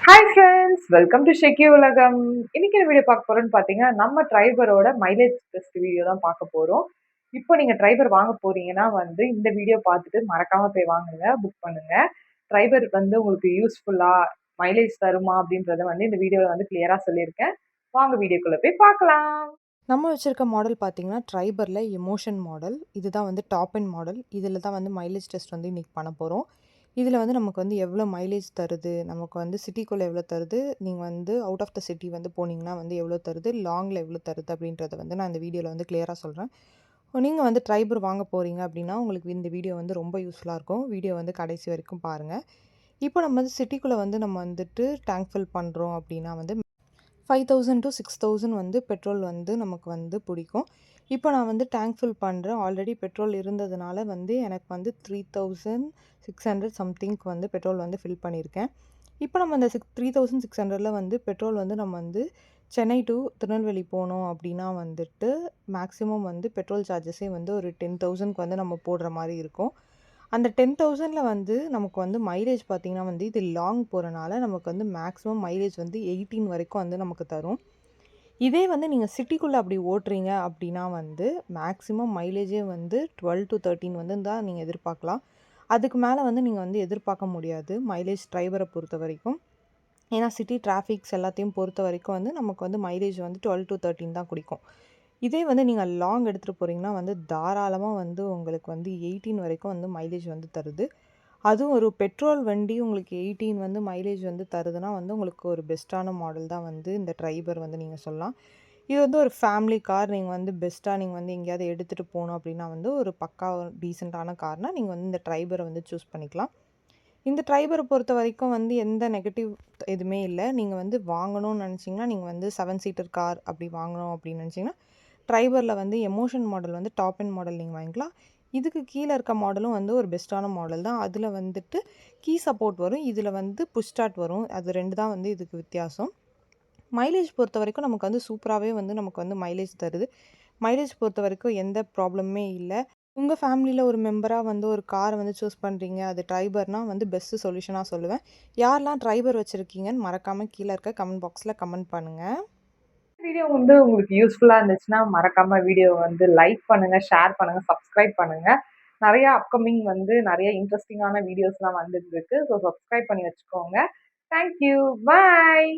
Hi friends! Welcome to ஷெக்கி உலகம். இன்னைக்கு என்ன வீடியோ பார்க்க போறோம்னு பார்த்தீங்கன்னா, நம்ம ட்ரைபரோட மைலேஜ் டெஸ்ட் வீடியோ தான் பார்க்க போறோம். இப்போ நீங்க ட்ரைபர் வாங்க போறீங்கன்னா வந்து, இந்த வீடியோ பார்த்துட்டு மறக்காம போய் வாங்குங்க, புக் பண்ணுங்க. ட்ரைபர் வந்து உங்களுக்கு யூஸ்ஃபுல்லா, மைலேஜ் தருமா அப்படின்றத வந்து இந்த வீடியோல வந்து கிளியரா சொல்லியிருக்கேன். வாங்க வீடியோக்குள்ள போய் பார்க்கலாம். நம்ம வச்சிருக்க மாடல் பார்த்தீங்கன்னா, ட்ரைபர்ல எமோஷன் மாடல். இதுதான் வந்து டாப் எண்ட் மாடல். இதில தான் வந்து மைலேஜ் டெஸ்ட் வந்து இன்னைக்கு பண்ண போறோம். இதில வந்து நமக்கு வந்து எவ்வளோ மைலேஜ் தருது, நமக்கு வந்து சிட்டிக்குள்ள எவ்வளோ தருது, நீங்க வந்து அவுட் ஆஃப் த சிட்டி வந்து போனீங்கன்னா வந்து எவ்வளோ தருது, லாங்ல எவ்வளோ தருது அப்படின்றத வந்து நான் இந்த வீடியோல வந்து கிளியரா சொல்றேன். நீங்க வந்து ட்ரைபர் வாங்க போறீங்க அப்படின்னா, உங்களுக்கு இந்த வீடியோ வந்து ரொம்ப யூஸ்ஃபுல்லா இருக்கும். வீடியோ வந்து கடைசி வரைக்கும் பாருங்க. இப்போ நம்ம வந்து சிட்டிக்குள்ள வந்து நம்ம வந்துட்டு டேங்க் ஃபில் பண்றோம் அப்படின்னா வந்து 5000 to 6000 வந்து பெட்ரோல் வந்து நமக்கு வந்து பிடிக்கும். இப்போ நான் வந்து டேங்க் ஃபில் பண்றேன். ஆல்ரெடி பெட்ரோல் இருந்ததுனால வந்து எனக்கு வந்து 3600 சம்திங்க்கு வந்து பெட்ரோல் வந்து ஃபில் பண்ணியிருக்கேன். இப்போ நம்ம அந்த 3600ல வந்து பெட்ரோல் வந்து நம்ம வந்து சென்னை டூ திருநெல்வேலி போனோம் அப்படின்னா வந்துட்டு மேக்ஸிமம் வந்து பெட்ரோல் சார்ஜஸே வந்து ஒரு 10,000க்கு வந்து நம்ம போடுற மாரி இருக்கும். அந்த 10,000ல வந்து நமக்கு வந்து மைலேஜ் பார்த்தீங்கன்னா வந்து இது லாங் போறனால நமக்கு வந்து மேக்ஸிமம் மைலேஜ் வந்து 18 வரைக்கும் வந்து நமக்கு தரும். இதே வந்து நீங்க சிட்டிக்குள்ள அப்படி ஓட்டுறீங்க அப்படின்னா வந்து மேக்ஸிமம் மைலேஜே வந்து 12 to 13 வந்து தான் நீங்க எதிர்பார்க்கலாம். அதுக்கு மேல வந்து நீங்க வந்து எதிர்பார்க்க முடியாது. மைலேஜ் டிரைவர பொறுத்தவரைக்கும். ஏன்னா சிட்டி டிராஃபிக்ஸ் எல்லாத்தையும் பொறுத்தவரைக்கும் வந்து நமக்கு வந்து மைலேஜ் வந்து 12 to 13 தான் குடிக்கும். இதே வந்து நீங்க லாங் எடுத்துட்டு போறீங்கன்னா வந்து தாராளமா வந்து உங்களுக்கு வந்து 18 வரைக்கும் வந்து மைலேஜ் வந்து தருது. அதுவும் ஒரு பெட்ரோல் வண்டி உங்களுக்கு 18 வந்து மைலேஜ் வந்து தருதுன்னா வந்து உங்களுக்கு ஒரு பெஸ்ட்டான மாடல் தான் வந்து இந்த ட்ரைபர் வந்து நீங்க சொல்லலாம். இது வந்து ஒரு ஃபேமிலி கார். நீங்க வந்து பெஸ்ட்டா நீங்க வந்து எங்கேயாவது எடுத்துட்டு போணும் அப்படின்னா வந்து ஒரு பக்கா டீசென்ட்டான கார்னா நீங்க வந்து இந்த ட்ரைபர வந்து சூஸ் பண்ணிக்கலாம். இந்த ட்ரைபர பொறுத்தவரைக்கும் வந்து எந்த நெகட்டிவ் எதுவுமே இல்ல. நீங்க வந்து வாங்கணும்னு நெனச்சீங்கன்னா, நீங்க வந்து 7 சீட்டர் கார் அப்படி வாங்கணும் அப்படின்னு நெனச்சீங்கன்னா, ட்ரைபர்ல வந்து எமோஷன் மாடல் வந்து டாப் எண்ட் மாடல் நீங்க வாங்கிக்கலாம். இதுக்கு கீழ இருக்க மாடலும் வந்து ஒரு பெஸ்ட்டான மாடல் தான். அதுல வந்துட்டு கீ சப்போர்ட் வரும். இதுல வந்து புஷ் ஸ்டார்ட் வரும். அது 2 தான் வந்து இதுக்கு வித்தியாசம். மைலேஜ் பொறுத்தவரைக்கும் நமக்கு வந்து சூப்பராவே வந்து நமக்கு வந்து மைலேஜ் தருது. மைலேஜ் பொறுத்தவரைக்கும் எந்த ப்ராப்ளமுமே இல்ல. உங்க ஃபேமிலில ஒரு மெம்பரா வந்து ஒரு கார வந்து சூஸ் பண்றீங்க. அது ட்ரைபர்னா வந்து பெஸ்ட் சொல்யூஷனா சொல்லுவேன். யாரெல்லாம் ட்ரைபர் வச்சிருக்கீங்கன்னு மறக்காம கீழ இருக்க கமெண்ட் பாக்ஸ்ல கமெண்ட் பண்ணுங்க. வீடியோ வந்து உங்களுக்கு யூஸ்ஃபுல்லா இருந்துச்சுன்னா, மறக்காம வீடியோ வந்து லைக் பண்ணுங்க, ஷேர் பண்ணுங்க, சப்ஸ்கிரைப் பண்ணுங்க. நெறைய அப்கமிங் வந்து நெறைய இன்ட்ரஸ்டிங்கான வீடியோஸ்லாம் வந்துட்டு இருக்கு. ஸோ சப்ஸ்கிரைப் பண்ணி வச்சுக்கோங்க. Thank you. பாய்.